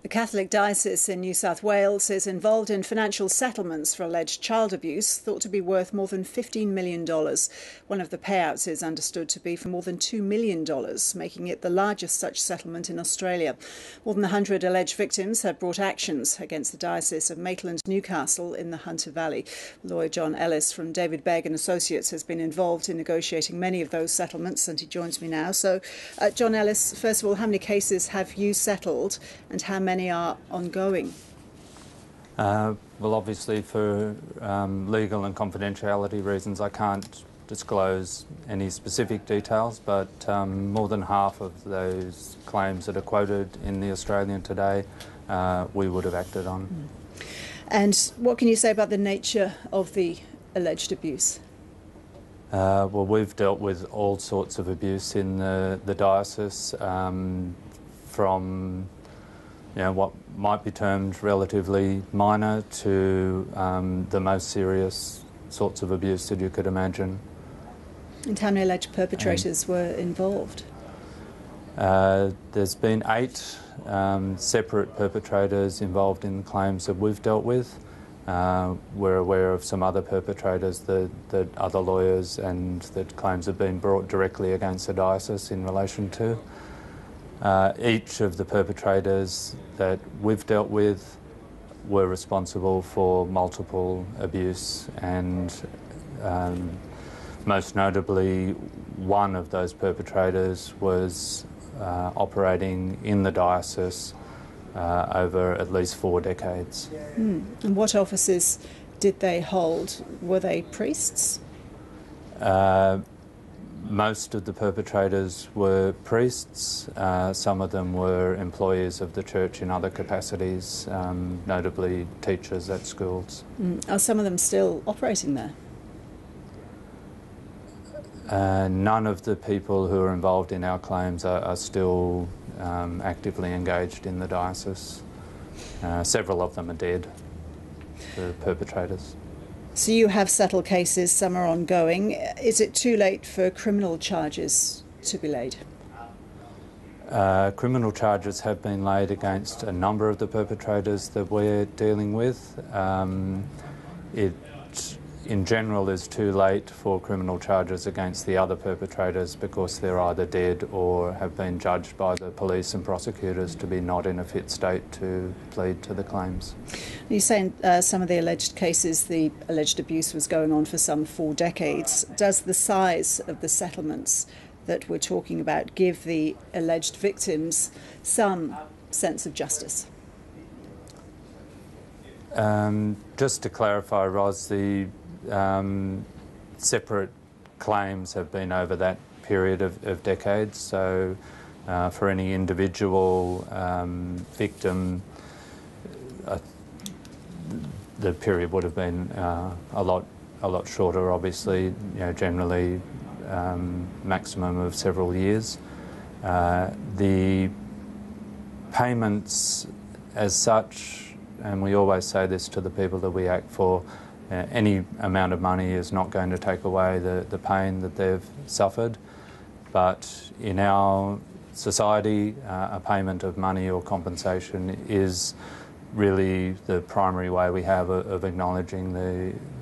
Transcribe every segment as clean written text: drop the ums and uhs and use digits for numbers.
The Catholic Diocese in New South Wales is involved in financial settlements for alleged child abuse, thought to be worth more than $15 million. One of the payouts is understood to be for more than $2 million, making it the largest such settlement in Australia. More than 100 alleged victims have brought actions against the Diocese of Maitland-Newcastle in the Hunter Valley. Lawyer John Ellis from David Begg and Associates has been involved in negotiating many of those settlements, and he joins me now. So, John Ellis, first of all, how many cases have you settled and how many are ongoing? Well, obviously for legal and confidentiality reasons I can't disclose any specific details, but more than half of those claims that are quoted in the Australian today we would have acted on. And what can you say about the nature of the alleged abuse? Well, we've dealt with all sorts of abuse in the diocese, from what might be termed relatively minor to the most serious sorts of abuse that you could imagine. And how many alleged perpetrators were involved? There's been 8 separate perpetrators involved in the claims that we've dealt with. We're aware of some other perpetrators that other lawyers and that claims have been brought directly against the diocese in relation to. Each of the perpetrators that we've dealt with were responsible for multiple abuse, and most notably one of those perpetrators was operating in the diocese over at least 4 decades. And what offices did they hold? Were they priests? Most of the perpetrators were priests. Some of them were employees of the church in other capacities, notably teachers at schools. Are some of them still operating there? None of the people who are involved in our claims are still actively engaged in the diocese. Several of them are dead, the perpetrators. So you have settled cases, some are ongoing. Is it too late for criminal charges to be laid? Criminal charges have been laid against a number of the perpetrators that we're dealing with. It, in general, is too late for criminal charges against the other perpetrators because they're either dead or have been judged by the police and prosecutors to be not in a fit state to plead to the claims. You say in some of the alleged cases the alleged abuse was going on for some 4 decades. Does the size of the settlements that we're talking about give the alleged victims some sense of justice? Just to clarify, Ros, the separate claims have been over that period of decades, so for any individual victim the period would have been a lot shorter, obviously, generally maximum of several years. The payments as such, and we always say this to the people that we act for, any amount of money is not going to take away the pain that they've suffered, but in our society a payment of money or compensation is really the primary way we have of acknowledging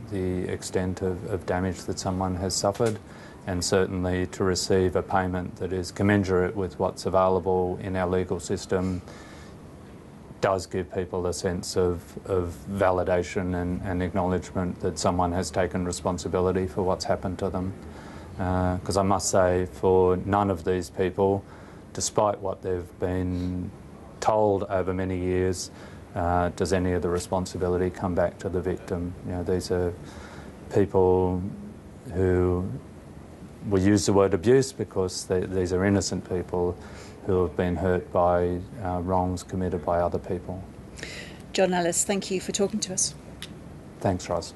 the extent of damage that someone has suffered, and certainly to receive a payment that is commensurate with what's available in our legal system does give people a sense of validation and acknowledgement that someone has taken responsibility for what's happened to them. Because I must say, for none of these people, despite what they've been told over many years, does any of the responsibility come back to the victim. These are people who, we use the word abuse because these are innocent people who have been hurt by wrongs committed by other people. John Ellis, thank you for talking to us. Thanks, Ros.